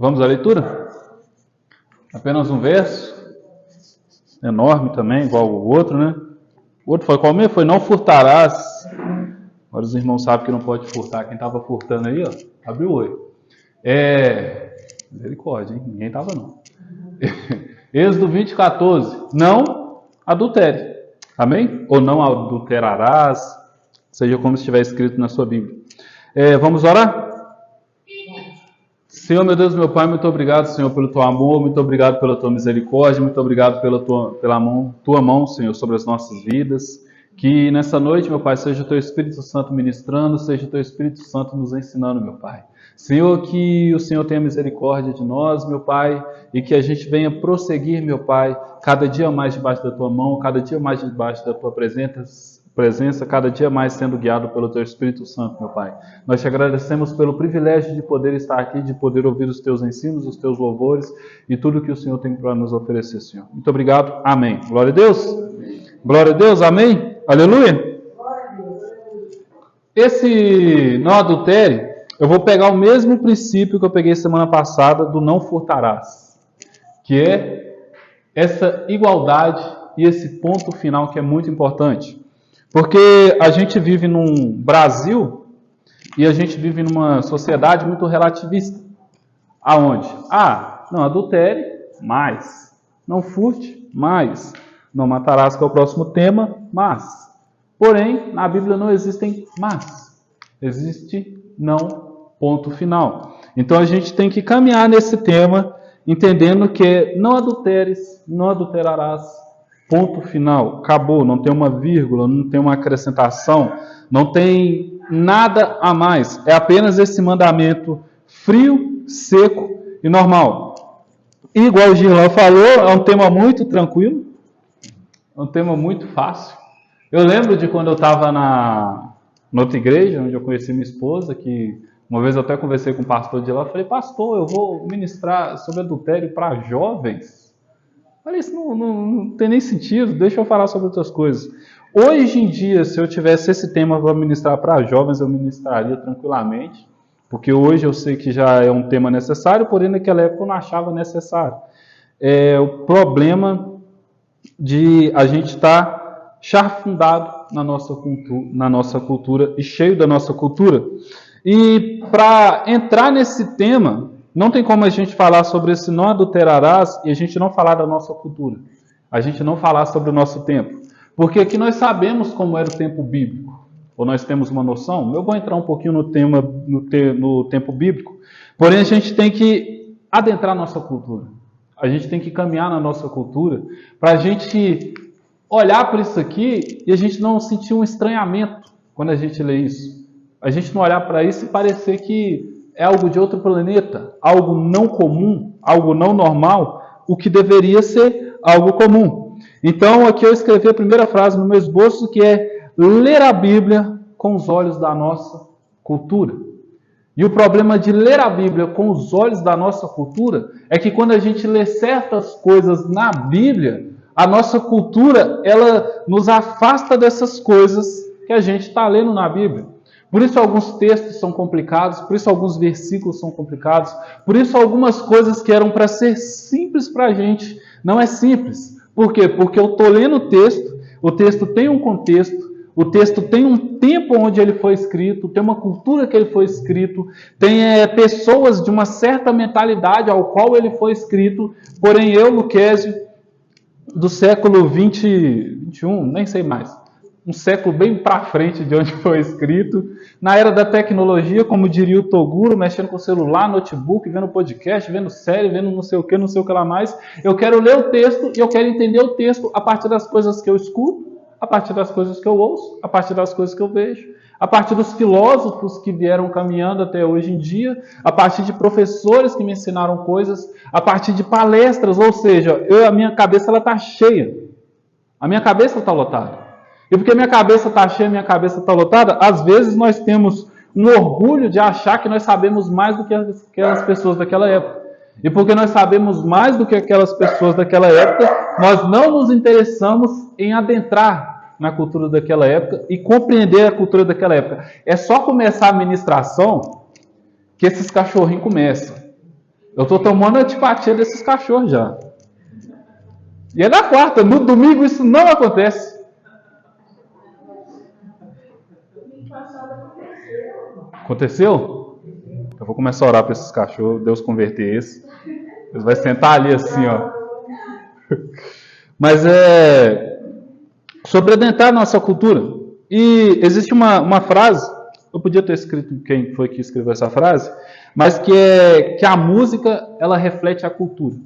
Vamos à leitura? Apenas um verso, enorme também, igual o outro, né? O outro foi qual mesmo? Foi não furtarás. Agora os irmãos sabem que não pode furtar. Quem estava furtando aí, ó, abriu o olho. Misericórdia, hein? Ninguém estava não. Êxodo 20:14. Não adultere. Amém? Ou não adulterarás. Seja como estiver escrito na sua Bíblia. Vamos orar? Senhor, meu Deus, meu Pai, muito obrigado, Senhor, pelo Teu amor, muito obrigado pela Tua misericórdia, muito obrigado pela Tua mão, Senhor, sobre as nossas vidas. Que nessa noite, meu Pai, seja o Teu Espírito Santo ministrando, seja o Teu Espírito Santo nos ensinando, meu Pai. Senhor, que o Senhor tenha misericórdia de nós, meu Pai, e que a gente venha prosseguir, meu Pai, cada dia mais debaixo da Tua mão, cada dia mais debaixo da Tua presença, cada dia mais sendo guiado pelo Teu Espírito Santo, meu Pai. Nós te agradecemos pelo privilégio de poder estar aqui, de poder ouvir os Teus ensinos, os Teus louvores e tudo que o Senhor tem para nos oferecer, Senhor. Muito obrigado. Amém. Glória a Deus. Glória a Deus. Amém. Aleluia. Esse não adultério, eu vou pegar o mesmo princípio que eu peguei semana passada do não furtarás, que é essa igualdade e esse ponto final que é muito importante. Porque a gente vive num Brasil e a gente vive numa sociedade muito relativista. Aonde? Não adultere, mas. Não furte, mas. Não matarás, que é o próximo tema, mas. Porém, na Bíblia não existem mas. Existe não, ponto final. Então a gente tem que caminhar nesse tema, entendendo que não adulteres, não adulterarás. Ponto final, acabou, não tem uma vírgula, não tem uma acrescentação, não tem nada a mais. É apenas esse mandamento frio, seco e normal. E, igual o Girlan falou, é um tema muito tranquilo, é um tema muito fácil. Eu lembro de quando eu estava na outra igreja, onde eu conheci minha esposa, que uma vez eu até conversei com o pastor de lá, falei, pastor, eu vou ministrar sobre adultério para jovens. Olha, isso não tem nem sentido, deixa eu falar sobre outras coisas. Hoje em dia, se eu tivesse esse tema para ministrar para jovens, eu ministraria tranquilamente, porque hoje eu sei que já é um tema necessário, porém naquela época eu não achava necessário. O problema de a gente estar chafurdado na nossa cultura e cheio da nossa cultura. E para entrar nesse tema, não tem como a gente falar sobre esse não adulterarás e a gente não falar da nossa cultura. A gente não falar sobre o nosso tempo. Porque aqui nós sabemos como era o tempo bíblico. Ou nós temos uma noção. Eu vou entrar um pouquinho no tempo bíblico. Porém, a gente tem que adentrar a nossa cultura. A gente tem que caminhar na nossa cultura para a gente olhar para isso aqui e a gente não sentir um estranhamento quando a gente lê isso. A gente não olhar para isso e parecer que é algo de outro planeta, algo não comum, algo não normal, o que deveria ser algo comum. Então, aqui eu escrevi a primeira frase no meu esboço, que é ler a Bíblia com os olhos da nossa cultura. E o problema de ler a Bíblia com os olhos da nossa cultura é que quando a gente lê certas coisas na Bíblia, a nossa cultura, ela nos afasta dessas coisas que a gente está lendo na Bíblia. Por isso alguns textos são complicados, por isso alguns versículos são complicados, por isso algumas coisas que eram para ser simples para a gente, não é simples. Por quê? Porque eu estou lendo o texto tem um contexto, o texto tem um tempo onde ele foi escrito, tem uma cultura que ele foi escrito, tem pessoas de uma certa mentalidade ao qual ele foi escrito, porém eu, Luquésio, do século 21, nem sei mais, um século bem para frente de onde foi escrito, na era da tecnologia, como diria o Toguro, mexendo com o celular, notebook, vendo podcast, vendo série, vendo não sei o que lá mais. Eu quero ler o texto e eu quero entender o texto a partir das coisas que eu escuto, a partir das coisas que eu ouço, a partir das coisas que eu vejo, a partir dos filósofos que vieram caminhando até hoje em dia, a partir de professores que me ensinaram coisas, a partir de palestras, ou seja, a minha cabeça está cheia, a minha cabeça está lotada. E porque minha cabeça está cheia, minha cabeça está lotada, às vezes nós temos um orgulho de achar que nós sabemos mais do que aquelas pessoas daquela época. E porque nós sabemos mais do que aquelas pessoas daquela época, nós não nos interessamos em adentrar na cultura daquela época e compreender a cultura daquela época. É só começar a ministração que esses cachorrinhos começam. Eu tô tomando antipatia desses cachorros já. E é na quarta, no domingo isso não acontece. Aconteceu? Eu vou começar a orar para esses cachorros, Deus converter eles. Eles vão sentar ali assim, ó. Mas sobre adentrar a nossa cultura. E existe uma frase, eu podia ter escrito quem foi que escreveu essa frase, mas que a música, ela reflete a cultura.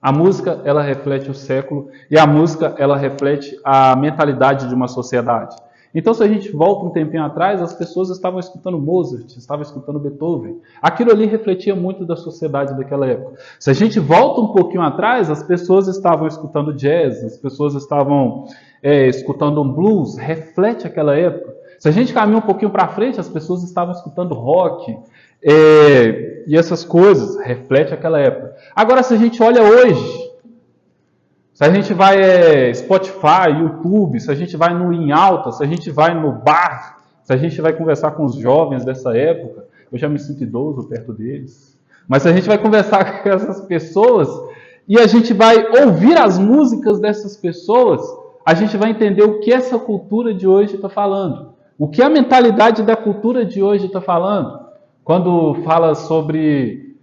A música, ela reflete o século, e a música, ela reflete a mentalidade de uma sociedade. Então, se a gente volta um tempinho atrás, as pessoas estavam escutando Mozart, estavam escutando Beethoven. Aquilo ali refletia muito da sociedade daquela época. Se a gente volta um pouquinho atrás, as pessoas estavam escutando jazz, as pessoas estavam escutando um blues, reflete aquela época. Se a gente caminha um pouquinho para frente, as pessoas estavam escutando rock, e essas coisas, reflete aquela época. Agora, se a gente olha hoje, se a gente vai Spotify, YouTube, se a gente vai no Em Alta, se a gente vai no bar, se a gente vai conversar com os jovens dessa época, eu já me sinto idoso perto deles, mas se a gente vai conversar com essas pessoas e a gente vai ouvir as músicas dessas pessoas, a gente vai entender o que essa cultura de hoje está falando, o que a mentalidade da cultura de hoje está falando. Quando fala sobre...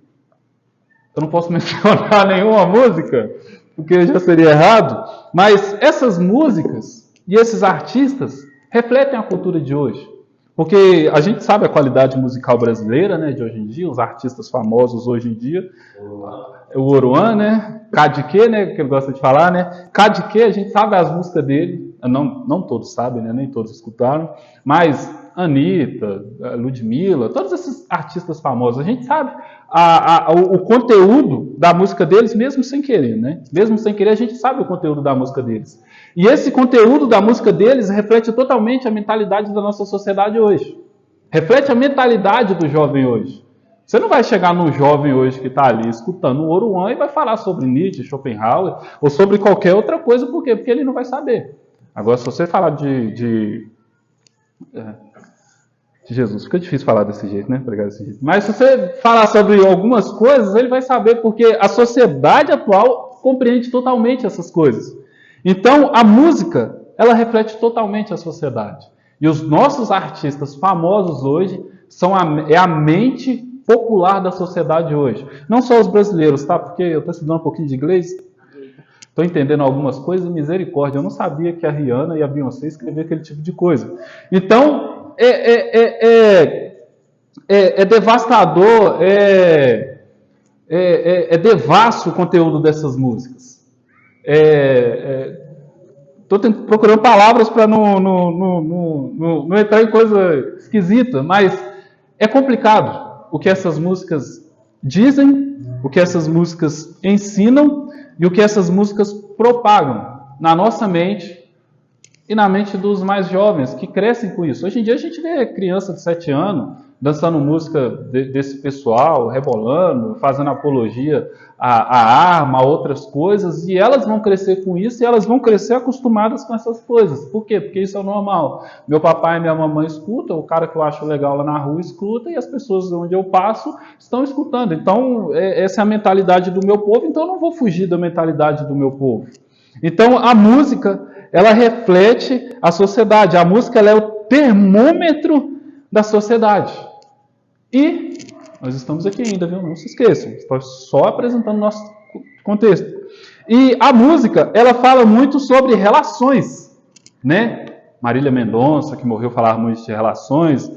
Eu não posso mencionar nenhuma música, porque já seria errado, mas essas músicas e esses artistas refletem a cultura de hoje. Porque a gente sabe a qualidade musical brasileira, né, de hoje em dia, os artistas famosos hoje em dia, o Oruan, né, Cadiquê, né, que ele gosta de falar, né, Cadiquê, a gente sabe as músicas dele, não todos sabem, né, nem todos escutaram, mas Anitta, Ludmilla, todos esses artistas famosos, a gente sabe o conteúdo da música deles, mesmo sem querer, né? Mesmo sem querer, a gente sabe o conteúdo da música deles. E esse conteúdo da música deles reflete totalmente a mentalidade da nossa sociedade hoje. Reflete a mentalidade do jovem hoje. Você não vai chegar num jovem hoje que está ali escutando o Oruan e vai falar sobre Nietzsche, Schopenhauer, ou sobre qualquer outra coisa, por quê? Porque ele não vai saber. Agora, se você falar de Jesus, fica difícil falar desse jeito, né? Pregar desse jeito. Mas se você falar sobre algumas coisas, ele vai saber, porque a sociedade atual compreende totalmente essas coisas. Então, a música, ela reflete totalmente a sociedade. E os nossos artistas famosos hoje é a mente popular da sociedade hoje. Não só os brasileiros, tá? Porque eu estou estudando um pouquinho de inglês, estou entendendo algumas coisas, misericórdia. Eu não sabia que a Rihanna e a Beyoncé escreviam aquele tipo de coisa. Então, é devastador, é devasto o conteúdo dessas músicas. Estou procurando palavras para não entrar em coisa esquisita, mas é complicado o que essas músicas dizem, o que essas músicas ensinam e o que essas músicas propagam na nossa mente e na mente dos mais jovens, que crescem com isso. Hoje em dia a gente vê criança de 7 anos dançando música desse pessoal, rebolando, fazendo apologia à arma, a outras coisas, e elas vão crescer com isso e elas vão crescer acostumadas com essas coisas. Por quê? Porque isso é o normal. Meu papai e minha mamãe escutam, o cara que eu acho legal lá na rua escuta, e as pessoas onde eu passo estão escutando. Então, essa é a mentalidade do meu povo, então eu não vou fugir da mentalidade do meu povo. Então, a música, ela reflete a sociedade. A música, ela é o termômetro da sociedade. E nós estamos aqui ainda, viu? Não se esqueçam. Estou só apresentando o nosso contexto. E a música, ela fala muito sobre relações, né? Marília Mendonça, que morreu, falava muito de relações.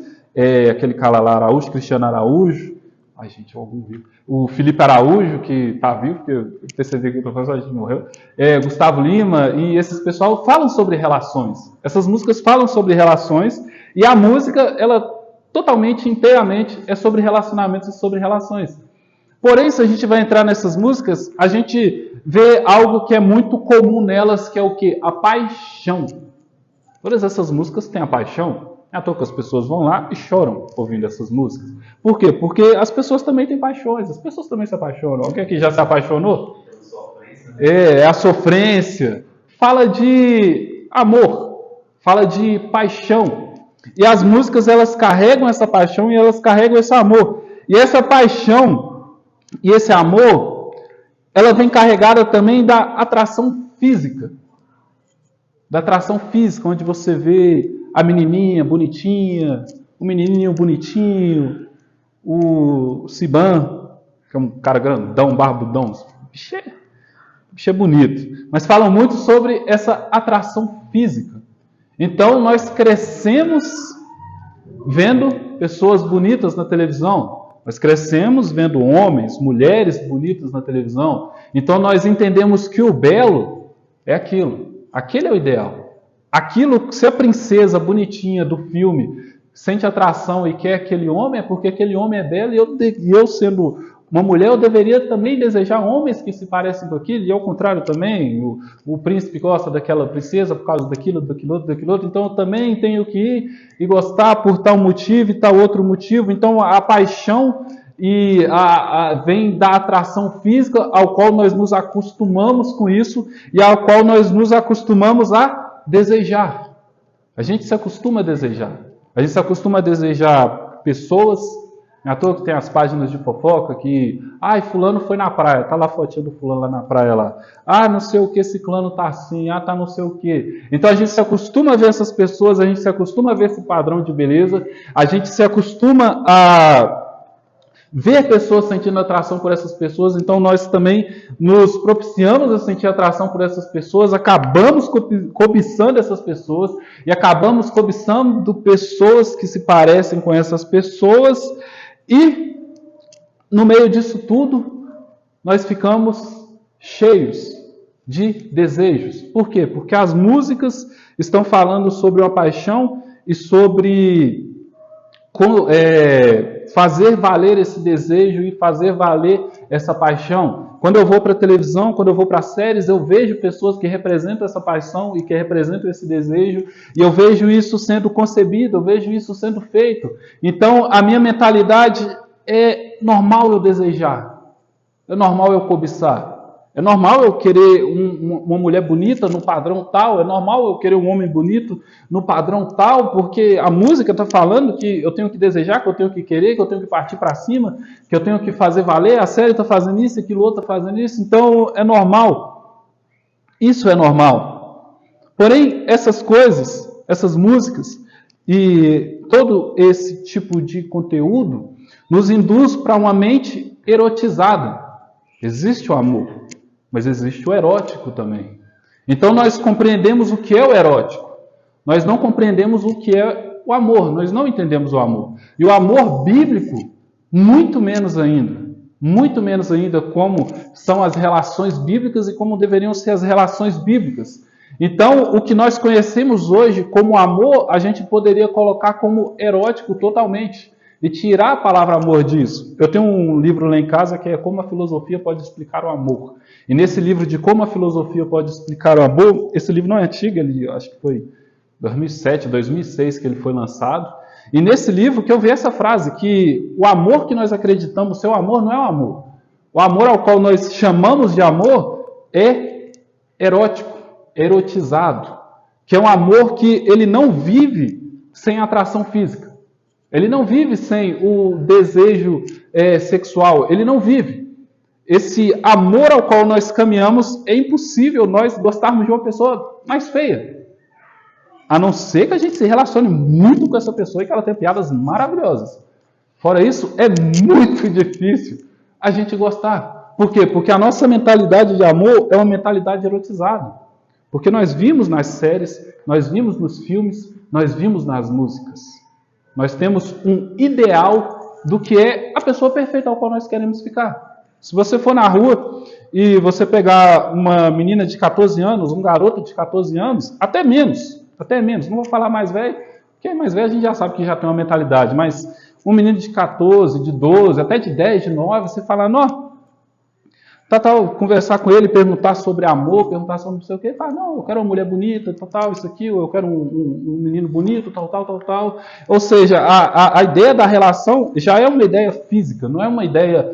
Aquele cara lá, Araújo, Cristiano Araújo. Ai, gente, algum vivo. O Felipe Araújo, que está vivo, porque eu percebi que o professor a gente morreu. Gustavo Lima, e esses pessoal falam sobre relações. Essas músicas falam sobre relações, e a música, ela totalmente, inteiramente, é sobre relacionamentos e sobre relações. Porém, se a gente vai entrar nessas músicas, a gente vê algo que é muito comum nelas, que é o quê? A paixão. Todas essas músicas têm a paixão. É à toa que as pessoas vão lá e choram ouvindo essas músicas. Por quê? Porque as pessoas também têm paixões, as pessoas também se apaixonam. Alguém aqui já se apaixonou? É a sofrência. Fala de amor, fala de paixão. E as músicas, elas carregam essa paixão e elas carregam esse amor. E essa paixão, E esse amor, ela vem carregada também da atração física. Da atração física, onde você vê a menininha bonitinha, o menininho bonitinho, o Siban, que é um cara grandão, barbudão. Bicho é bonito. Mas falam muito sobre essa atração física. Então, nós crescemos vendo pessoas bonitas na televisão. Nós crescemos vendo homens, mulheres bonitas na televisão. Então, nós entendemos que o belo é aquilo. Aquele é o ideal. Aquilo, se a princesa bonitinha do filme sente atração e quer aquele homem, é porque aquele homem é belo, e eu sendo uma mulher, eu deveria também desejar homens que se parecem com aquilo, e ao contrário também, o príncipe gosta daquela princesa por causa daquilo outro, então eu também tenho que ir e gostar por tal motivo e tal outro motivo. Então a paixão vem da atração física, ao qual nós nos acostumamos com isso, e ao qual nós nos acostumamos a desejar. A gente se acostuma a desejar. A gente se acostuma a desejar pessoas. Não é à toa que tem as páginas de fofoca que, fulano foi na praia, tá lá a fotinha do fulano lá na praia lá. Não sei o que, ciclano tá assim, tá não sei o que. Então a gente se acostuma a ver essas pessoas, a gente se acostuma a ver esse padrão de beleza, a gente se acostuma a ver pessoas sentindo atração por essas pessoas, então nós também nos propiciamos a sentir atração por essas pessoas, acabamos cobiçando essas pessoas e acabamos cobiçando pessoas que se parecem com essas pessoas. E, no meio disso tudo, nós ficamos cheios de desejos. Por quê? Porque as músicas estão falando sobre uma paixão e sobre fazer valer esse desejo e fazer valer essa paixão. Quando eu vou para a televisão, quando eu vou para séries, eu vejo pessoas que representam essa paixão e que representam esse desejo, e eu vejo isso sendo concebido, eu vejo isso sendo feito. Então, a minha mentalidade é normal eu desejar, é normal eu cobiçar. É normal eu querer uma mulher bonita no padrão tal, é normal eu querer um homem bonito no padrão tal, porque a música está falando que eu tenho que desejar, que eu tenho que querer, que eu tenho que partir para cima, que eu tenho que fazer valer, a série está fazendo isso, aquilo outro está fazendo isso, então é normal. Isso é normal. Porém, essas coisas, essas músicas e todo esse tipo de conteúdo nos induz para uma mente erotizada. Existe o amor, mas existe o erótico também. Então nós compreendemos o que é o erótico. Nós não compreendemos o que é o amor. Nós não entendemos o amor. E o amor bíblico, muito menos ainda. Muito menos ainda como são as relações bíblicas e como deveriam ser as relações bíblicas. Então, o que nós conhecemos hoje como amor, a gente poderia colocar como erótico totalmente. E tirar a palavra amor disso. Eu tenho um livro lá em casa que é Como a Filosofia Pode Explicar o Amor. E nesse livro de Como a Filosofia Pode Explicar o Amor, esse livro não é antigo, acho que foi 2007, 2006 que ele foi lançado. E nesse livro que eu vi essa frase, que o amor que nós acreditamos ser o amor não é o amor. O amor ao qual nós chamamos de amor é erótico, erotizado. Que é um amor que ele não vive sem atração física. Ele não vive sem o desejo sexual. Ele não vive. Esse amor ao qual nós caminhamos, é impossível nós gostarmos de uma pessoa mais feia. A não ser que a gente se relacione muito com essa pessoa e que ela tenha piadas maravilhosas. Fora isso, é muito difícil a gente gostar. Por quê? Porque a nossa mentalidade de amor é uma mentalidade erotizada. Porque nós vimos nas séries, nós vimos nos filmes, nós vimos nas músicas. Nós temos um ideal do que é a pessoa perfeita ao qual nós queremos ficar. Se você for na rua e você pegar uma menina de 14 anos, um garoto de 14 anos, até menos, não vou falar mais velho, porque mais velho a gente já sabe que já tem uma mentalidade, mas um menino de 14, de 12, até de 10, de 9, você fala, conversar com ele, perguntar sobre amor, perguntar sobre não sei o quê, ele fala, não, eu quero uma mulher bonita, isso aqui, eu quero um menino bonito, tal. Ou seja, a ideia da relação já é uma ideia física, não é uma ideia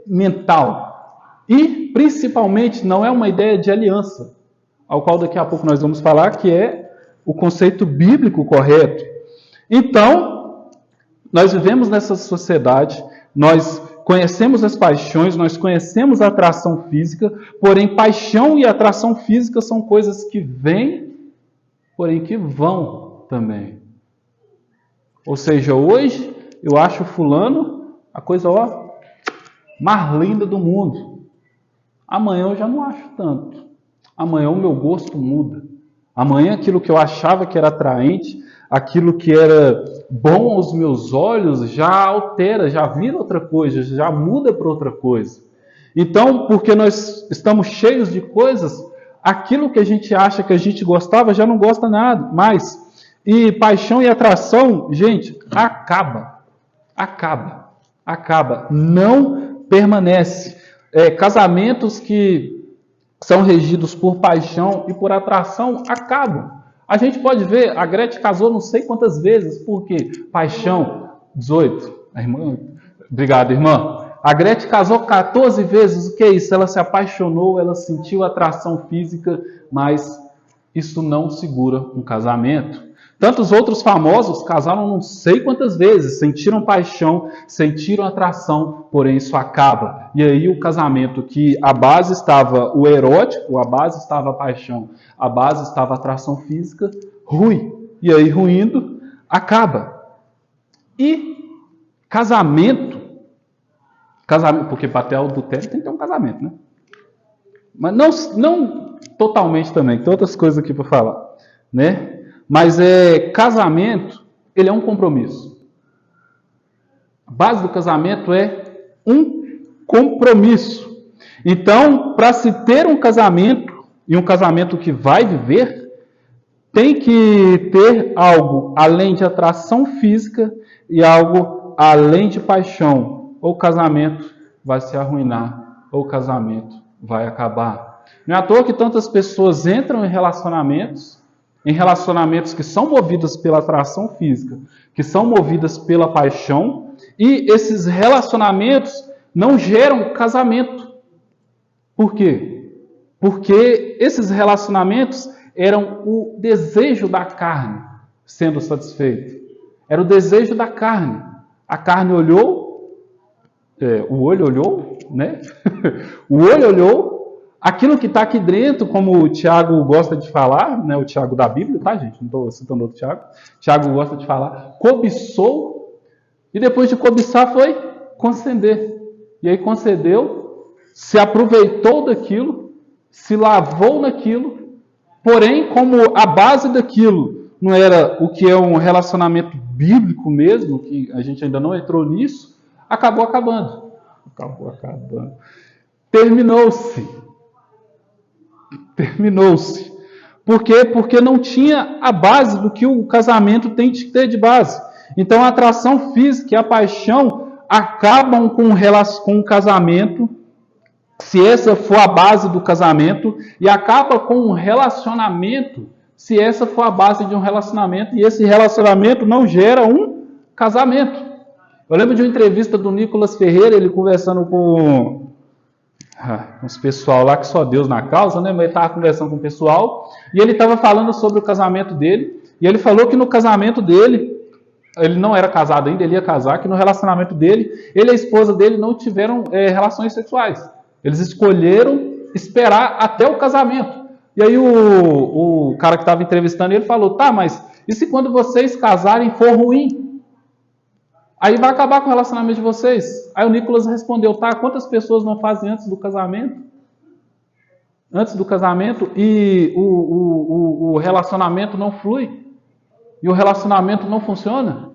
mental. E, principalmente, não é uma ideia de aliança, ao qual daqui a pouco nós vamos falar, que é o conceito bíblico correto. Então, nós vivemos nessa sociedade, nós conhecemos as paixões, nós conhecemos a atração física, porém paixão e atração física são coisas que vêm, porém que vão também. Ou seja, hoje eu acho fulano a coisa mais linda do mundo. Amanhã eu já não acho tanto. Amanhã o meu gosto muda. Amanhã aquilo que eu achava que era atraente, aquilo que era bom aos meus olhos, já altera, já vira outra coisa, já muda para outra coisa. Então, porque nós estamos cheios de coisas, aquilo que a gente acha que a gente gostava já não gosta nada mais. E paixão e atração, gente, acaba, não permanece. Casamentos que são regidos por paixão e por atração acabam. A gente pode ver, a Gretchen casou não sei quantas vezes, por quê? Paixão, 18. A irmã, obrigado, irmã. A Gretchen casou 14 vezes, o que é isso? Ela se apaixonou, ela sentiu atração física, mas isso não segura um casamento. Tantos outros famosos casaram não sei quantas vezes, sentiram paixão, sentiram atração, porém isso acaba. E aí o casamento que a base estava o erótico, a base estava a paixão, a base estava a atração física, rui. E aí ruindo, acaba. E casamento, porque para ter adultério tem que ter um casamento, né? Mas não totalmente também, tem outras coisas aqui para falar, né? Mas casamento, ele é um compromisso. A base do casamento é um compromisso. Então, para se ter um casamento, e um casamento que vai viver, tem que ter algo além de atração física e algo além de paixão. Ou o casamento vai se arruinar, ou o casamento vai acabar. Não é à toa que tantas pessoas entram em relacionamentos que são movidas pela atração física, que são movidas pela paixão, e esses relacionamentos não geram casamento. Por quê? Porque esses relacionamentos eram o desejo da carne sendo satisfeito. Era o desejo da carne. A carne olhou, o olho olhou, né? O olho olhou, aquilo que está aqui dentro, como o Tiago gosta de falar, né? O Tiago da Bíblia, tá, gente? Não estou citando outro Tiago. Tiago gosta de falar, cobiçou, e depois de cobiçar foi conceder. E aí concedeu, se aproveitou daquilo, se lavou naquilo, porém, como a base daquilo não era o que é um relacionamento bíblico mesmo, que a gente ainda não entrou nisso, acabou acabando. Terminou-se. Por quê? Porque não tinha a base do que o casamento tem que ter de base. Então a atração física e a paixão acabam com o casamento, se essa for a base do casamento, e acaba com um relacionamento, se essa for a base de um relacionamento, e esse relacionamento não gera um casamento. Eu lembro de uma entrevista do Nicolas Ferreira, ele conversando com uns pessoal lá que só Deus na causa, né? Mas ele estava conversando com o pessoal e ele estava falando sobre o casamento dele. E ele falou que no casamento dele, ele não era casado ainda, ele ia casar, que no relacionamento dele, ele e a esposa dele não tiveram relações sexuais. Eles escolheram esperar até o casamento. E aí o cara que estava entrevistando ele falou, tá, mas e se quando vocês casarem for ruim? Aí vai acabar com o relacionamento de vocês. Aí o Nicolas respondeu, tá, quantas pessoas não fazem antes do casamento? Antes do casamento e o relacionamento não flui. E o relacionamento não funciona.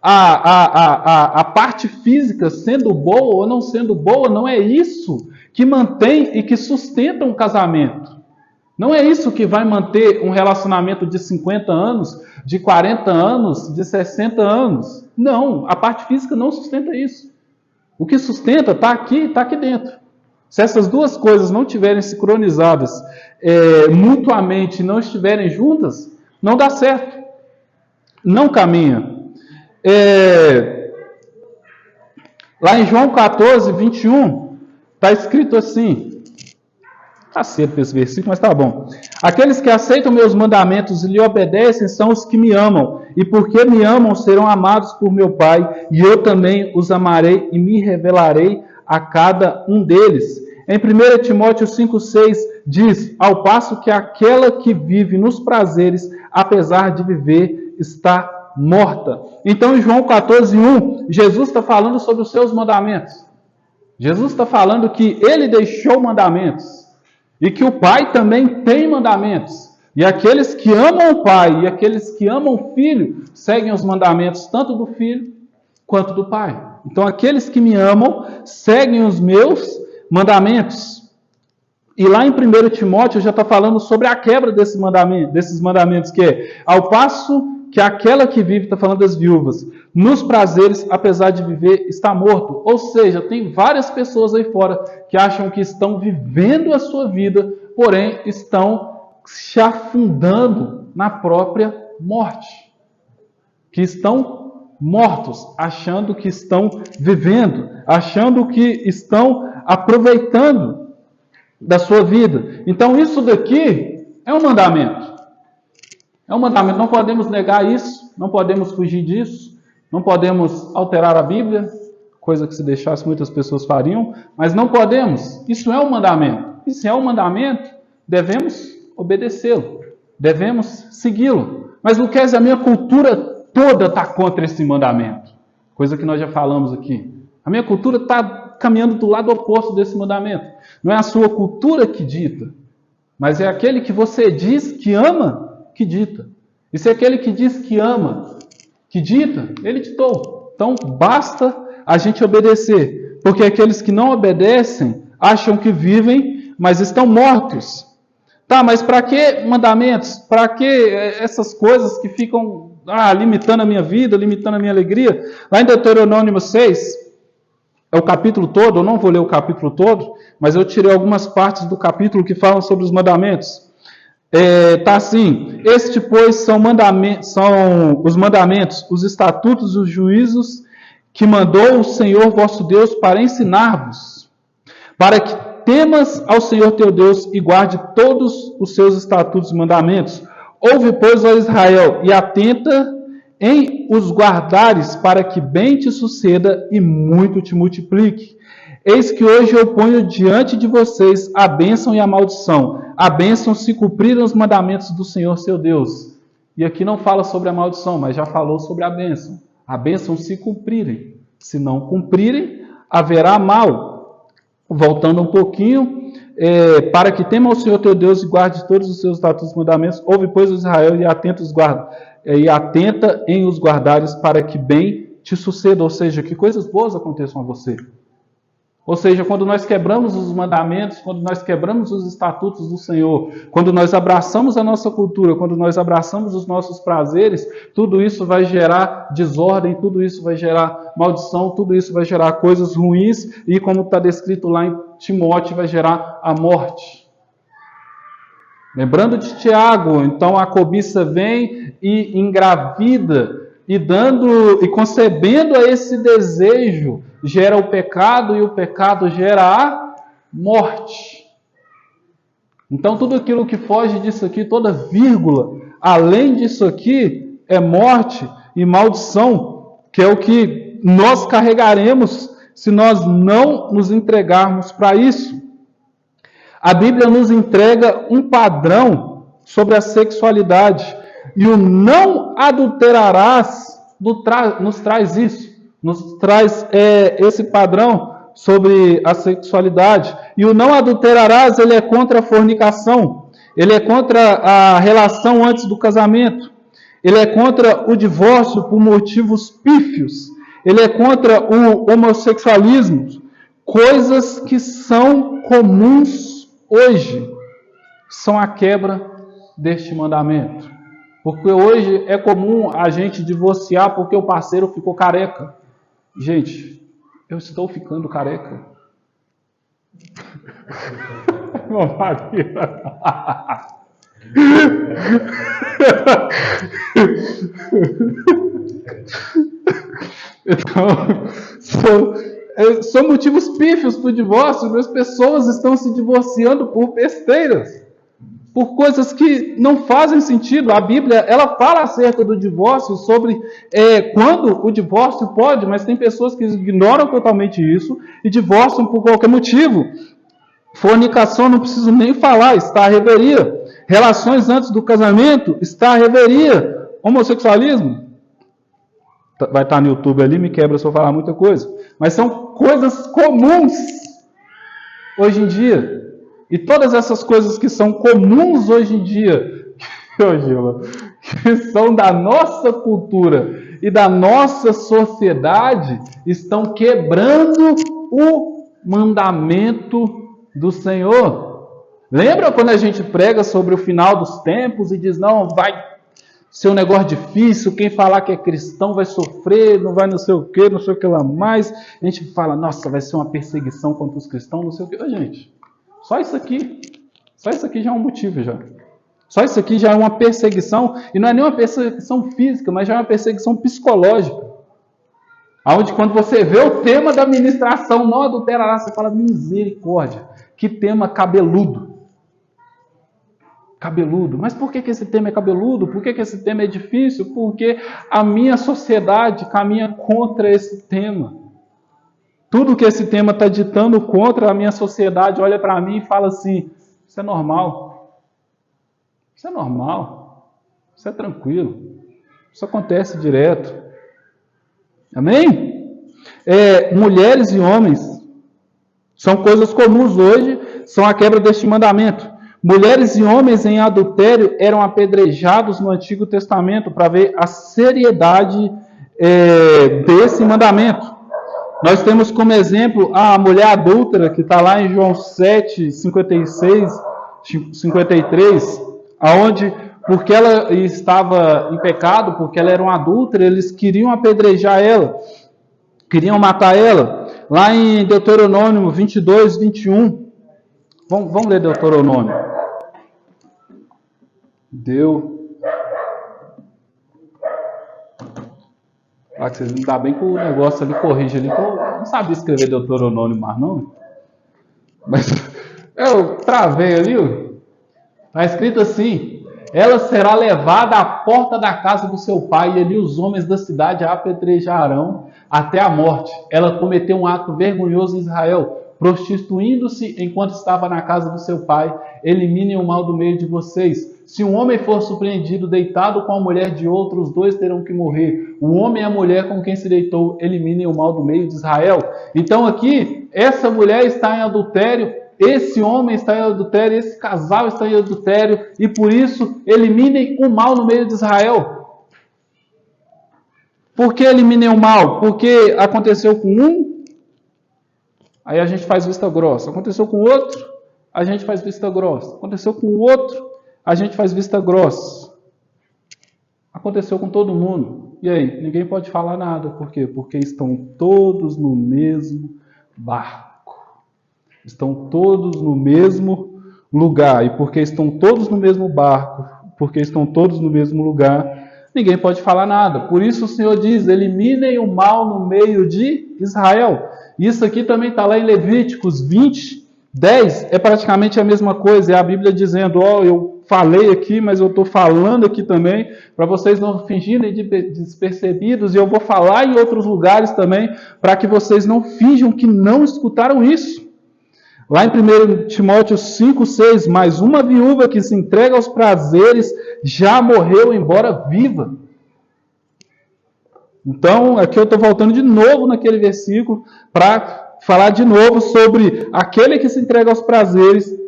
A parte física sendo boa ou não sendo boa, não é isso que mantém e que sustenta um casamento. Não é isso que vai manter um relacionamento de 50 anos, de 40 anos, de 60 anos. Não, a parte física não sustenta isso. O que sustenta está aqui dentro. Se essas duas coisas não estiverem sincronizadas mutuamente, não estiverem juntas, não dá certo. Não caminha. Lá em João 14, 21, está escrito assim. Está cedo esse versículo, mas tá bom. Aqueles que aceitam meus mandamentos e lhe obedecem são os que me amam. E porque me amam, serão amados por meu Pai. E eu também os amarei e me revelarei a cada um deles. Em 1 Timóteo 5,6 diz: ao passo que aquela que vive nos prazeres, apesar de viver, está morta. Então, em João 14,1, Jesus está falando sobre os seus mandamentos. Jesus está falando que ele deixou mandamentos. E que o Pai também tem mandamentos. E aqueles que amam o Pai e aqueles que amam o Filho seguem os mandamentos tanto do Filho quanto do Pai. Então, aqueles que me amam seguem os meus mandamentos. E lá em 1 Timóteo já está falando sobre a quebra desses mandamentos, que é: ao passo que aquela que vive, está falando das viúvas, nos prazeres, apesar de viver, está morto. Ou seja, tem várias pessoas aí fora que acham que estão vivendo a sua vida, porém estão se afundando na própria morte. Que estão mortos, achando que estão vivendo, achando que estão aproveitando da sua vida. Então isso daqui é um mandamento. É um mandamento, não podemos negar isso, não podemos fugir disso, não podemos alterar a Bíblia, coisa que se deixasse muitas pessoas fariam, mas não podemos. Isso é um mandamento. E se é um mandamento, devemos obedecê-lo, devemos segui-lo. Mas, Luquez, a minha cultura toda está contra esse mandamento, coisa que nós já falamos aqui. A minha cultura está caminhando do lado oposto desse mandamento. Não é a sua cultura que dita, mas é aquele que você diz que ama que dita. E se aquele que diz que ama, que dita, ele ditou. Então, basta a gente obedecer. Porque aqueles que não obedecem, acham que vivem, mas estão mortos. Tá, mas para que mandamentos? Para que essas coisas que ficam limitando a minha vida, limitando a minha alegria? Lá em Deuteronômio 6, é o capítulo todo, eu não vou ler o capítulo todo, mas eu tirei algumas partes do capítulo que falam sobre os mandamentos. Tá assim: este, pois, são os mandamentos, os estatutos e os juízos que mandou o Senhor vosso Deus para ensinar-vos, para que temas ao Senhor teu Deus e guarde todos os seus estatutos e mandamentos. Ouve, pois, ó Israel, e atenta em os guardares, para que bem te suceda e muito te multiplique. Eis que hoje eu ponho diante de vocês a bênção e a maldição. A bênção se cumprirem os mandamentos do Senhor seu Deus. E aqui não fala sobre a maldição, mas já falou sobre a bênção. A bênção se cumprirem. Se não cumprirem, haverá mal. Voltando um pouquinho, para que tema ao Senhor teu Deus e guarde todos os seus estatutos e mandamentos. Ouve, pois, Israel, e atenta em os guardares, para que bem te suceda. Ou seja, que coisas boas aconteçam a você. Ou seja, quando nós quebramos os mandamentos, quando nós quebramos os estatutos do Senhor, quando nós abraçamos a nossa cultura, quando nós abraçamos os nossos prazeres, tudo isso vai gerar desordem, tudo isso vai gerar maldição, tudo isso vai gerar coisas ruins e, como está descrito lá em Timóteo, vai gerar a morte. Lembrando de Tiago, então a cobiça vem e engravida e concebendo a esse desejo, gera o pecado e o pecado gera a morte. Então tudo aquilo que foge disso aqui, toda vírgula, além disso aqui, é morte e maldição, que é o que nós carregaremos se nós não nos entregarmos para isso. A Bíblia nos entrega um padrão sobre a sexualidade. E o não adulterarás nos traz isso. Nos traz esse padrão sobre a sexualidade. E o não adulterarás, ele é contra a fornicação. Ele é contra a relação antes do casamento. Ele é contra o divórcio por motivos pífios. Ele é contra o homossexualismo. Coisas que são comuns hoje. São a quebra deste mandamento. Porque hoje é comum a gente divorciar porque o parceiro ficou careca. Gente, eu estou ficando careca. Não, Maria. Então, são motivos pífios para o divórcio, mas pessoas estão se divorciando por besteiras. por coisas que não fazem sentido. A Bíblia, ela fala acerca do divórcio, sobre quando o divórcio pode, mas tem pessoas que ignoram totalmente isso e divorciam por qualquer motivo. Fornicação, não preciso nem falar, está à reveria. Relações antes do casamento, está à reveria. Homossexualismo, vai estar no YouTube ali, me quebra se eu falar muita coisa. Mas são coisas comuns hoje em dia. E todas essas coisas que são comuns hoje em dia, que são da nossa cultura e da nossa sociedade, estão quebrando o mandamento do Senhor. Lembra quando a gente prega sobre o final dos tempos e diz, não, vai ser um negócio difícil, quem falar que é cristão vai sofrer, não vai não sei o que lá mais. A gente fala, nossa, vai ser uma perseguição contra os cristãos, não sei o que. Ô, gente, só isso aqui já é um motivo já. Só isso aqui já é uma perseguição, e não é nem uma perseguição física, mas já é uma perseguição psicológica. Onde quando você vê o tema da ministração, não adulterará, você fala, misericórdia, que tema cabeludo. Cabeludo. Mas por que esse tema é cabeludo? Por que esse tema é difícil? Porque a minha sociedade caminha contra esse tema. Tudo que esse tema está ditando contra a minha sociedade olha para mim e fala assim, isso é normal. Isso é normal. Isso é tranquilo. Isso acontece direto. Amém? Mulheres e homens são coisas comuns hoje, são a quebra deste mandamento. Mulheres e homens em adultério eram apedrejados no Antigo Testamento para ver a seriedade desse mandamento. Nós temos como exemplo a mulher adúltera, que está lá em João 7, 56, 53, aonde, porque ela estava em pecado, porque ela era uma adúltera, eles queriam apedrejar ela, queriam matar ela. Lá em Deuteronômio 22, 21, vamos ler Deuteronômio. Ah, que vocês não dá bem com o negócio ali, corrige ali, que eu não sabia escrever Deuteronômio mais não. Mas eu travei ali, está escrito assim, ela será levada à porta da casa do seu pai, e ali os homens da cidade a apedrejarão até a morte. Ela cometeu um ato vergonhoso em Israel, prostituindo-se enquanto estava na casa do seu pai. Eliminem o mal do meio de vocês. Se um homem for surpreendido deitado com a mulher de outro, os dois terão que morrer. O homem e a mulher com quem se deitou, eliminem o mal do meio de Israel. Então aqui, essa mulher está em adultério, esse homem está em adultério, esse casal está em adultério, e por isso, eliminem o mal no meio de Israel. Por que eliminem o mal? Porque aconteceu com um, aí a gente faz vista grossa. Aconteceu com o outro, a gente faz vista grossa. Aconteceu com o outro, a gente faz vista grossa. Aconteceu com todo mundo. E aí? Ninguém pode falar nada. Por quê? Porque estão todos no mesmo barco. Estão todos no mesmo lugar. E porque estão todos no mesmo barco, porque estão todos no mesmo lugar, ninguém pode falar nada. Por isso o Senhor diz, eliminem o mal no meio de Israel. Isso aqui também está lá em Levíticos 20, 10. É praticamente a mesma coisa. É a Bíblia dizendo, eu falei aqui, mas eu estou falando aqui também, para vocês não fingirem de despercebidos, e eu vou falar em outros lugares também, para que vocês não finjam que não escutaram isso. Lá em 1 Timóteo 5, 6, mas uma viúva que se entrega aos prazeres já morreu, embora viva. Então, aqui eu estou voltando de novo naquele versículo para falar de novo sobre aquele que se entrega aos prazeres.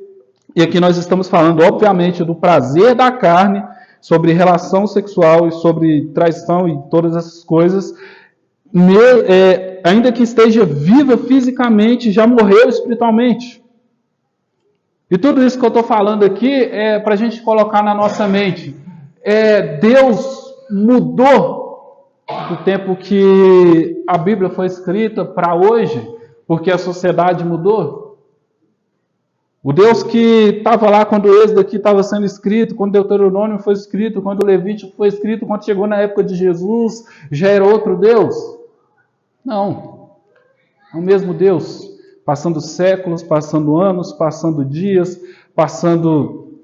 E aqui nós estamos falando, obviamente, do prazer da carne, sobre relação sexual e sobre traição e todas essas coisas. Ainda que esteja viva fisicamente, já morreu espiritualmente. E tudo isso que eu estou falando aqui é para a gente colocar na nossa mente. Deus mudou do tempo que a Bíblia foi escrita para hoje, porque a sociedade mudou. O Deus que estava lá quando o Êxodo aqui estava sendo escrito, quando o Deuteronômio foi escrito, quando o Levítico foi escrito, quando chegou na época de Jesus, já era outro Deus? Não. É o mesmo Deus, passando séculos, passando anos, passando dias, passando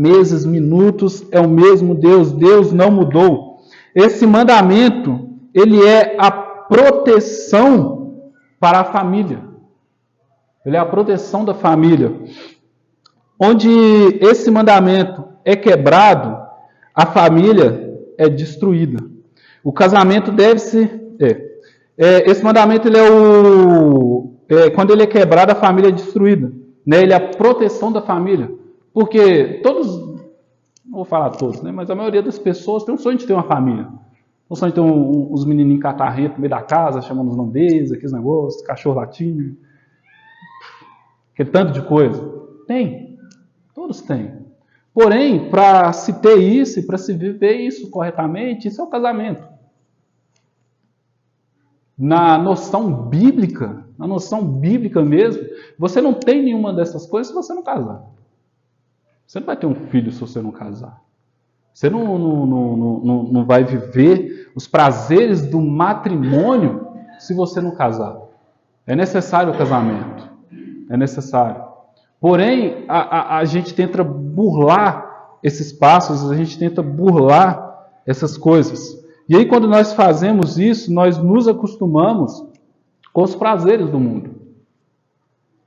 meses, minutos, é o mesmo Deus. Deus não mudou. Esse mandamento, ele é a proteção para a família. Ele é a proteção da família. Onde esse mandamento é quebrado, a família é destruída. O casamento deve ser... esse mandamento, ele quando ele é quebrado, a família é destruída. Né? Ele é a proteção da família. Porque todos, não vou falar todos, né? Mas a maioria das pessoas tem um sonho de ter uma família. Um sonho de ter uns menininhos catarrentos no meio da casa, chamando os nomes deles, aqueles negócios, cachorro latindo. Aquele tanto de coisa. Tem. Todos têm. Porém, para se ter isso e para se viver isso corretamente, isso é o casamento. Na noção bíblica mesmo, você não tem nenhuma dessas coisas se você não casar. Você não vai ter um filho se você não casar. Você não vai viver os prazeres do matrimônio se você não casar. É necessário o casamento. É necessário. Porém, a gente tenta burlar esses passos, a gente tenta burlar essas coisas. E aí, quando nós fazemos isso, nós nos acostumamos com os prazeres do mundo.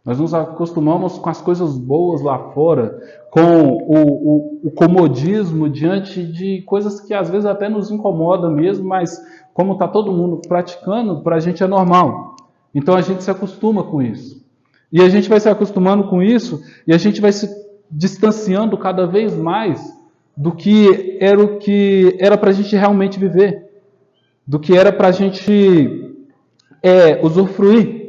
Nós nos acostumamos com as coisas boas lá fora, com o comodismo diante de coisas que às vezes até nos incomodam mesmo, mas como está todo mundo praticando, para a gente é normal. Então a gente se acostuma com isso. E a gente vai se acostumando com isso e a gente vai se distanciando cada vez mais do que era para a gente realmente viver, do que era para a gente usufruir.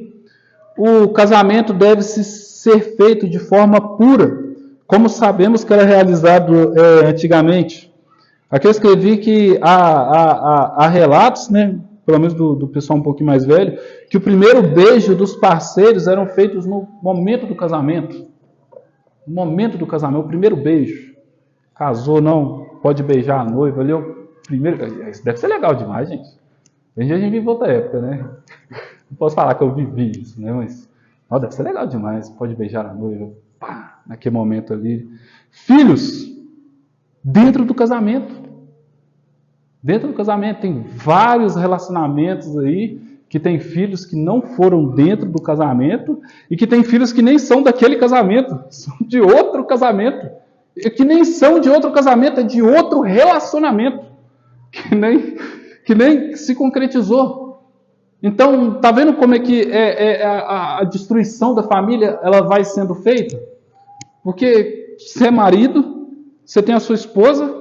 O casamento deve ser feito de forma pura, como sabemos que era realizado antigamente. Aqui eu escrevi que há relatos, né, pelo menos do pessoal um pouquinho mais velho, que o primeiro beijo dos parceiros eram feitos no momento do casamento. No momento do casamento, o primeiro beijo. Casou, não, pode beijar a noiva ali, o primeiro. Isso deve ser legal demais, gente. A gente vive outra época, né? Não posso falar que eu vivi isso, né? Mas deve ser legal demais. Pode beijar a noiva, pá, naquele momento ali. Filhos, dentro do casamento. Dentro do casamento tem vários relacionamentos aí que tem filhos que não foram dentro do casamento e que tem filhos que nem são daquele casamento, são de outro casamento. E que nem são de outro casamento, é de outro relacionamento que nem se concretizou. Então, tá vendo como é que a destruição da família ela vai sendo feita? Porque você é marido, você tem a sua esposa,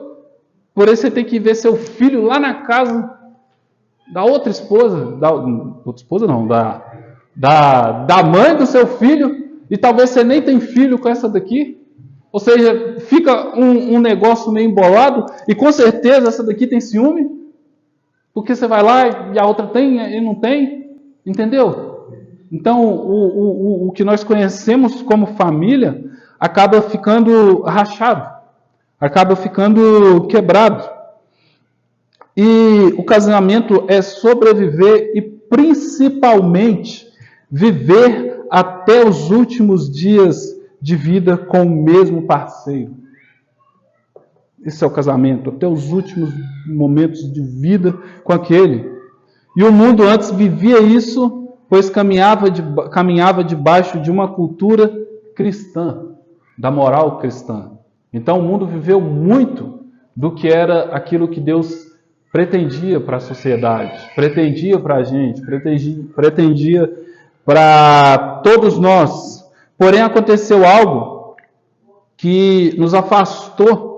porém você tem que ver seu filho lá na casa da outra esposa, da mãe do seu filho, e talvez você nem tem filho com essa daqui. Ou seja, fica um negócio meio embolado, e com certeza essa daqui tem ciúme, porque você vai lá e a outra tem e não tem, entendeu? Então, o que nós conhecemos como família acaba ficando rachado, acaba ficando quebrado. E o casamento é sobreviver e principalmente viver até os últimos dias de vida com o mesmo parceiro. Esse é o casamento, até os últimos momentos de vida com aquele. E o mundo antes vivia isso, pois caminhava debaixo de uma cultura cristã, da moral cristã. Então o mundo viveu muito do que era aquilo que Deus pretendia para a sociedade, pretendia para a gente, pretendia para todos nós. Porém aconteceu algo que nos afastou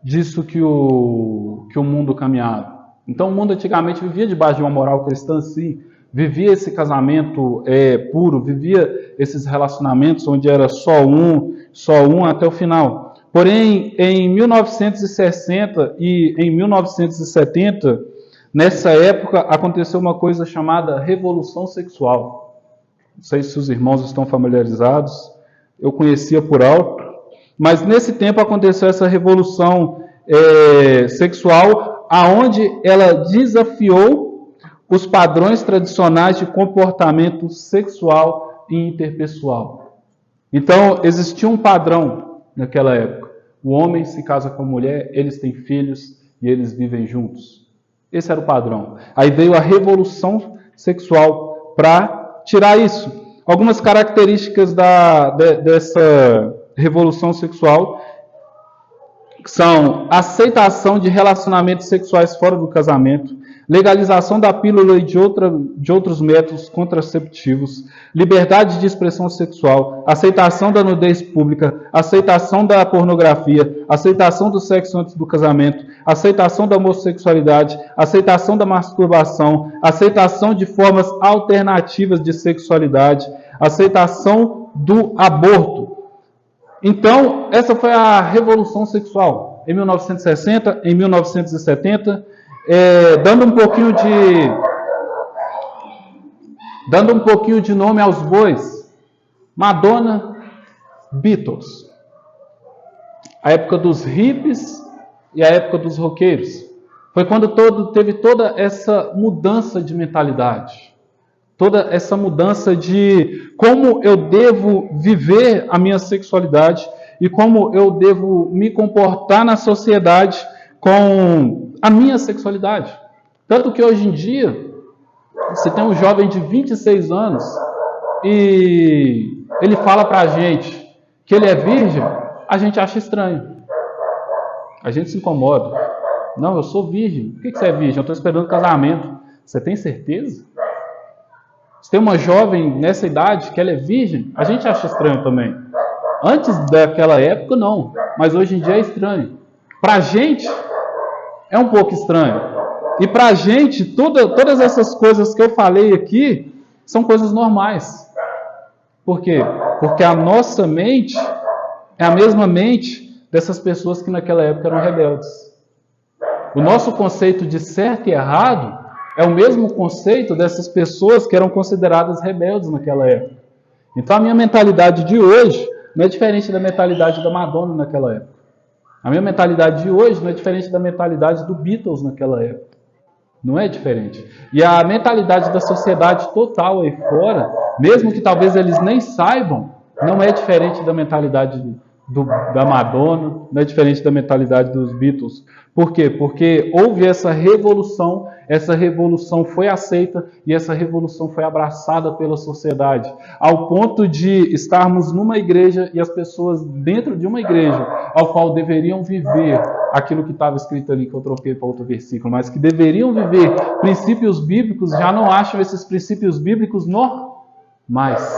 disso que o mundo caminhava. Então o mundo antigamente vivia debaixo de uma moral cristã, sim, vivia esse casamento puro, vivia esses relacionamentos onde era só um até o final. Porém, em 1960 e em 1970, nessa época, aconteceu uma coisa chamada Revolução Sexual. Não sei se os irmãos estão familiarizados, eu conhecia por alto, mas nesse tempo aconteceu essa revolução sexual, aonde ela desafiou os padrões tradicionais de comportamento sexual e interpessoal. Então, existia um padrão naquela época. O homem se casa com a mulher, eles têm filhos e eles vivem juntos. Esse era o padrão. Aí veio a revolução sexual para tirar isso. Algumas características dessa revolução sexual são aceitação de relacionamentos sexuais fora do casamento, legalização da pílula e de outros métodos contraceptivos, liberdade de expressão sexual, aceitação da nudez pública, aceitação da pornografia, aceitação do sexo antes do casamento, aceitação da homossexualidade, aceitação da masturbação, aceitação de formas alternativas de sexualidade, aceitação do aborto. Então, essa foi a revolução sexual em 1960, em 1970, dando um pouquinho de nome aos bois. Madonna, Beatles. A época dos hippies e a época dos roqueiros. Foi quando teve toda essa mudança de mentalidade. Toda essa mudança de como eu devo viver a minha sexualidade e como eu devo me comportar na sociedade com a minha sexualidade. Tanto que hoje em dia, você tem um jovem de 26 anos e ele fala pra gente que ele é virgem, a gente acha estranho. A gente se incomoda. Não, eu sou virgem. Por que você é virgem? Eu estou esperando casamento. Você tem certeza? Se tem uma jovem nessa idade que ela é virgem, a gente acha estranho também. Antes daquela época, não. Mas hoje em dia é estranho. Pra gente, é um pouco estranho. E pra gente, todas essas coisas que eu falei aqui, são coisas normais. Por quê? Porque a nossa mente é a mesma mente dessas pessoas que naquela época eram rebeldes. O nosso conceito de certo e errado é o mesmo conceito dessas pessoas que eram consideradas rebeldes naquela época. Então a minha mentalidade de hoje não é diferente da mentalidade da Madonna naquela época. A minha mentalidade de hoje não é diferente da mentalidade do Beatles naquela época. Não é diferente. E a mentalidade da sociedade total aí fora, mesmo que talvez eles nem saibam, não é diferente da mentalidade da Madonna, não é diferente da mentalidade dos Beatles. Por quê? Porque houve essa revolução foi aceita e essa revolução foi abraçada pela sociedade, ao ponto de estarmos numa igreja e as pessoas dentro de uma igreja, ao qual deveriam viver aquilo que estava escrito ali, que eu troquei para outro versículo, mas que deveriam viver princípios bíblicos, já não acham esses princípios bíblicos normais.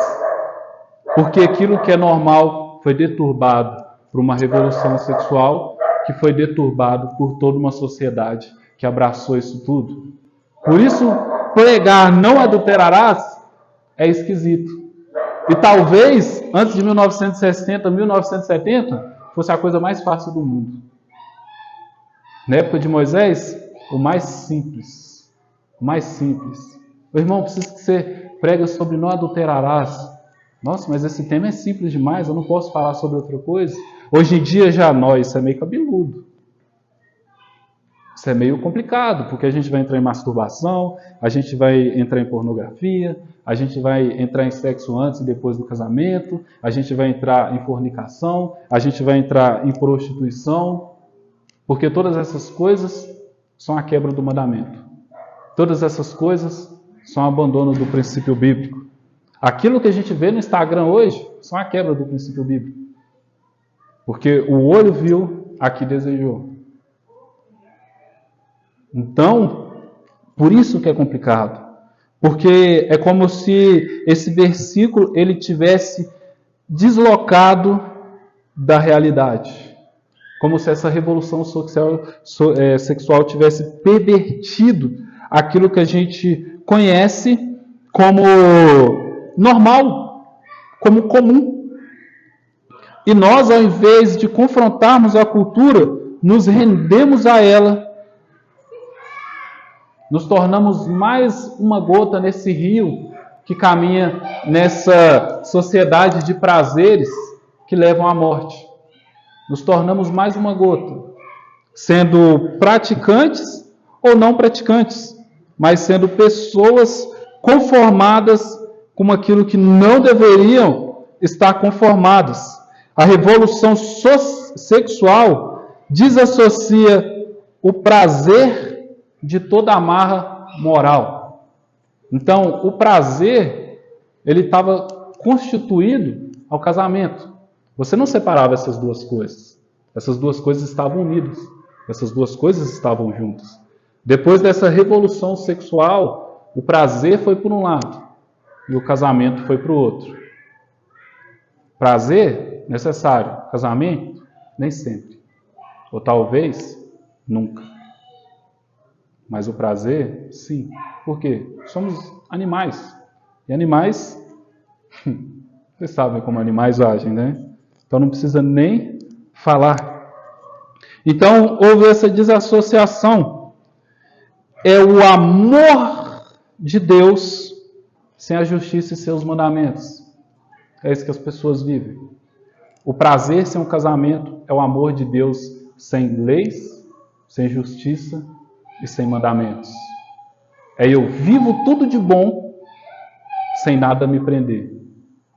Porque aquilo que é normal foi deturbado por uma revolução sexual, que foi deturbado por toda uma sociedade que abraçou isso tudo. Por isso, pregar não adulterarás é esquisito. E talvez, antes de 1960, 1970, fosse a coisa mais fácil do mundo. Na época de Moisés, o mais simples. O mais simples. Meu irmão, preciso que você pregue sobre não adulterarás. Nossa, mas esse tema é simples demais, eu não posso falar sobre outra coisa. Hoje em dia já isso é meio cabeludo. Isso é meio complicado, porque a gente vai entrar em masturbação, a gente vai entrar em pornografia, a gente vai entrar em sexo antes e depois do casamento, a gente vai entrar em fornicação, a gente vai entrar em prostituição, porque todas essas coisas são a quebra do mandamento. Todas essas coisas são o abandono do princípio bíblico. Aquilo que a gente vê no Instagram hoje são a quebra do princípio bíblico. Porque o olho viu, aqui desejou. Então, por isso que é complicado. Porque é como se esse versículo ele tivesse deslocado da realidade. Como se essa revolução sexual tivesse pervertido aquilo que a gente conhece como normal, como comum. E nós, ao invés de confrontarmos a cultura, nos rendemos a ela, nos tornamos mais uma gota nesse rio que caminha nessa sociedade de prazeres que levam à morte. Nos tornamos mais uma gota, sendo praticantes ou não praticantes, mas sendo pessoas conformadas com aquilo que não deveriam estar conformadas. A revolução sexual desassocia o prazer de toda amarra moral. Então, o prazer, ele estava constituído ao casamento. Você não separava essas duas coisas. Essas duas coisas estavam unidas. Essas duas coisas estavam juntas. Depois dessa revolução sexual, o prazer foi por um lado e o casamento foi para o outro. Prazer, necessário. Casamento, nem sempre. Ou talvez, nunca. Mas o prazer, sim. Por quê? Somos animais. E animais, vocês sabem como animais agem, né? Então não precisa nem falar. Então houve essa desassociação. É o amor de Deus sem a justiça e seus mandamentos. É isso que as pessoas vivem. O prazer sem o casamento é o amor de Deus sem leis, sem justiça e sem mandamentos. É eu vivo tudo de bom sem nada me prender,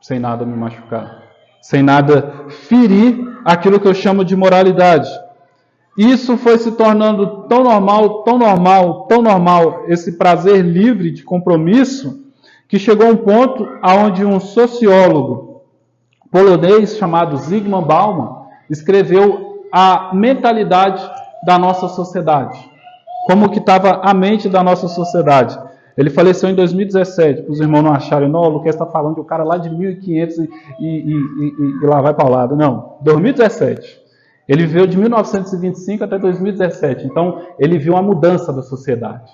sem nada me machucar, sem nada ferir aquilo que eu chamo de moralidade. Isso foi se tornando tão normal, tão normal, tão normal, esse prazer livre de compromisso, que chegou a um ponto onde um sociólogo polonês chamado Zygmunt Bauman escreveu a mentalidade da nossa sociedade. Como que estava a mente da nossa sociedade. Ele faleceu em 2017, para os irmãos não acharem, não, o Lucas está falando de um cara lá de 1500 e lá vai para o lado. Não, 2017. Ele viveu de 1925 até 2017. Então, ele viu a mudança da sociedade.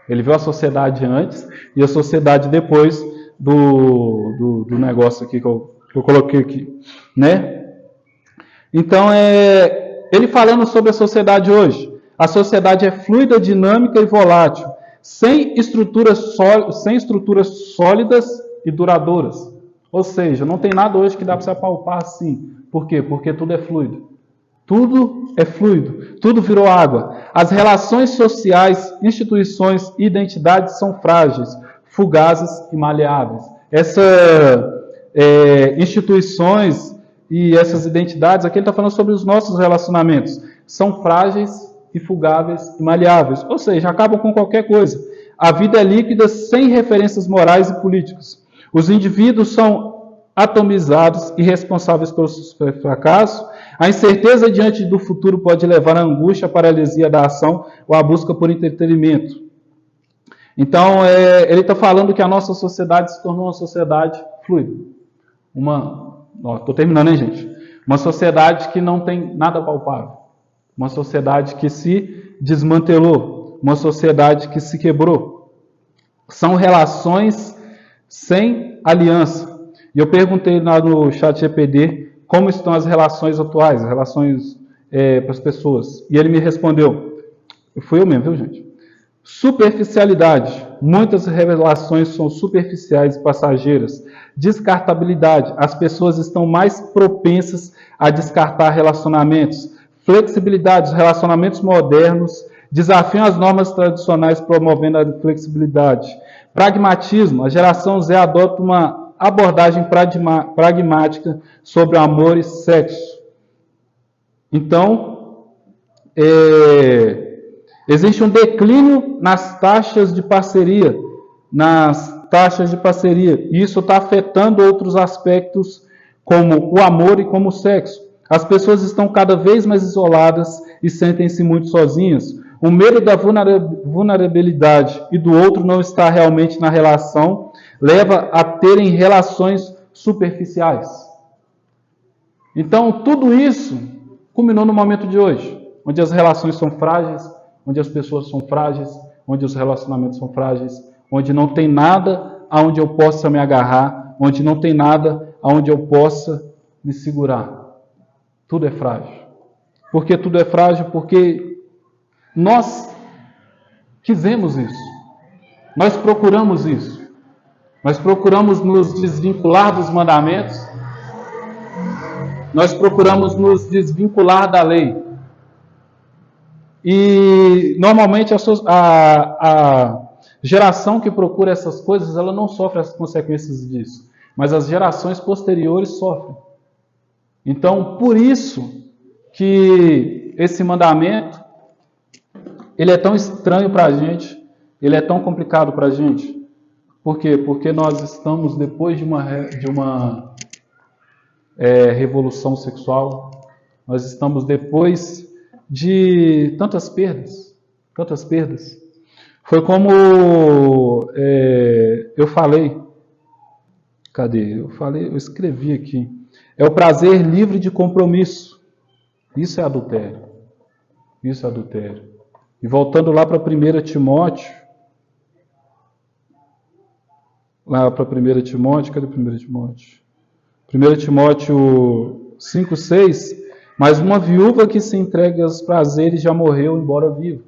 Ele viu a sociedade antes e a sociedade depois do negócio aqui que eu coloquei aqui, né? Então, ele falando sobre a sociedade hoje. A sociedade é fluida, dinâmica e volátil, sem estruturas sólidas e duradouras. Ou seja, não tem nada hoje que dá para se apalpar assim. Por quê? Porque tudo é fluido. Tudo é fluido, tudo virou água. As relações sociais, instituições e identidades são frágeis, fugazes e maleáveis. Essas instituições e essas identidades, aqui ele está falando sobre os nossos relacionamentos, são frágeis e fugáveis e maleáveis, ou seja, acabam com qualquer coisa. A vida é líquida sem referências morais e políticas. Os indivíduos são atomizados e responsáveis pelo seu fracasso. A incerteza diante do futuro pode levar à angústia, à paralisia da ação ou à busca por entretenimento. Então, ele está falando que a nossa sociedade se tornou uma sociedade fluida. Estou terminando, hein, gente? Uma sociedade que não tem nada palpável. Uma sociedade que se desmantelou. Uma sociedade que se quebrou. São relações sem aliança. E eu perguntei lá no chat GPT como estão as relações atuais, as relações para as pessoas. E ele me respondeu, fui eu mesmo, viu, gente? Superficialidade. Muitas relações são superficiais e passageiras. Descartabilidade. As pessoas estão mais propensas a descartar relacionamentos. Flexibilidade. Os relacionamentos modernos desafiam as normas tradicionais promovendo a flexibilidade. Pragmatismo. A geração Z adota uma abordagem pragmática sobre o amor e sexo. Então, existe um declínio nas taxas de parceria, e isso está afetando outros aspectos, como o amor e como o sexo. As pessoas estão cada vez mais isoladas e sentem-se muito sozinhas. O medo da vulnerabilidade e do outro não estar realmente na relação leva a terem relações superficiais. Então, tudo isso culminou no momento de hoje, onde as relações são frágeis, onde as pessoas são frágeis, onde os relacionamentos são frágeis, onde não tem nada aonde eu possa me agarrar, onde não tem nada aonde eu possa me segurar. Tudo é frágil. Por que tudo é frágil? Porque nós quisemos isso. Nós procuramos isso. Nós procuramos nos desvincular dos mandamentos. Nós procuramos nos desvincular da lei. E normalmente a geração que procura essas coisas, ela não sofre as consequências disso. Mas as gerações posteriores sofrem. Então, por isso que esse mandamento, ele é tão estranho para a gente, ele é tão complicado para a gente. Por quê? Porque nós estamos depois de uma revolução sexual, nós estamos depois de tantas perdas, tantas perdas. Foi como eu falei, cadê? Eu escrevi aqui. É o prazer livre de compromisso. Isso é adultério. Isso é adultério. E voltando lá para 1 Timóteo, cadê 1 Timóteo? 1 Timóteo 5, 6, mas uma viúva que se entrega aos prazeres já morreu, embora viva.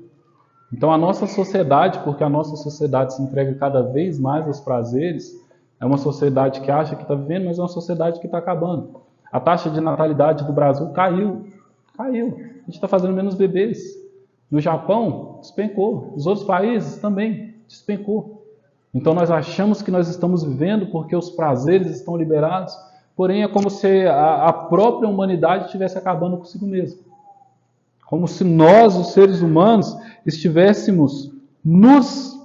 Então a nossa sociedade, porque a nossa sociedade se entrega cada vez mais aos prazeres, é uma sociedade que acha que está vivendo, mas é uma sociedade que está acabando. A taxa de natalidade do Brasil caiu. A gente está fazendo menos bebês. No Japão, despencou. Os outros países também despencou. Então nós achamos que nós estamos vivendo porque os prazeres estão liberados, porém é como se a própria humanidade estivesse acabando consigo mesma. Como se nós, os seres humanos, estivéssemos nos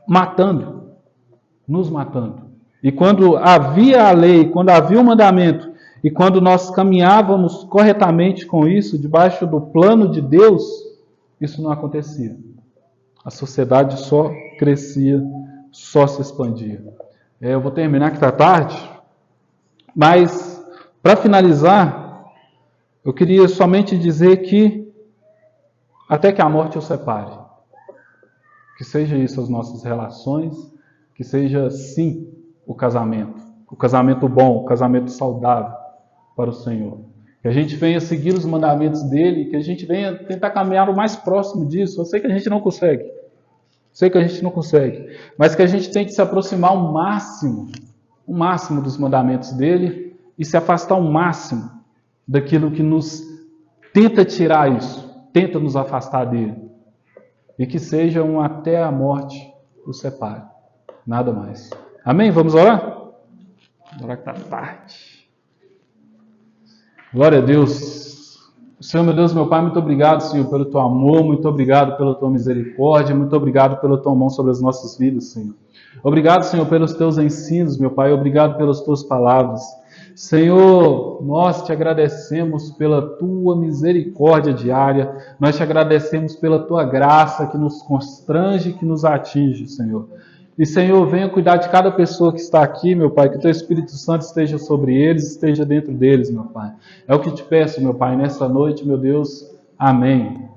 matando. Nos matando. E quando havia a lei, quando havia o mandamento, e quando nós caminhávamos corretamente com isso, debaixo do plano de Deus, isso não acontecia. A sociedade só crescia, só se expandia. Eu vou terminar que está tarde, mas para finalizar, eu queria somente dizer que até que a morte os separe. Que seja isso as nossas relações, que seja sim o casamento bom, o casamento saudável para o Senhor. Que a gente venha seguir os mandamentos dele, que a gente venha tentar caminhar o mais próximo disso. Eu sei que a gente não consegue. Mas que a gente tente se aproximar o máximo dos mandamentos dele e se afastar o máximo daquilo que nos tenta tirar isso, tenta nos afastar dele. E que seja um até a morte os separe. Nada mais. Amém? Vamos orar? Orar que está tarde. Glória a Deus. Senhor, meu Deus, meu Pai, muito obrigado, Senhor, pelo Teu amor, muito obrigado pela Tua misericórdia, muito obrigado pela Tua mão sobre as nossas vidas, Senhor. Obrigado, Senhor, pelos Teus ensinos, meu Pai, obrigado pelas Tuas palavras. Senhor, nós te agradecemos pela Tua misericórdia diária, nós te agradecemos pela Tua graça que nos constrange, que nos atinge, Senhor. E, Senhor, venha cuidar de cada pessoa que está aqui, meu Pai, que o Teu Espírito Santo esteja sobre eles, esteja dentro deles, meu Pai. É o que te peço, meu Pai, nessa noite, meu Deus. Amém.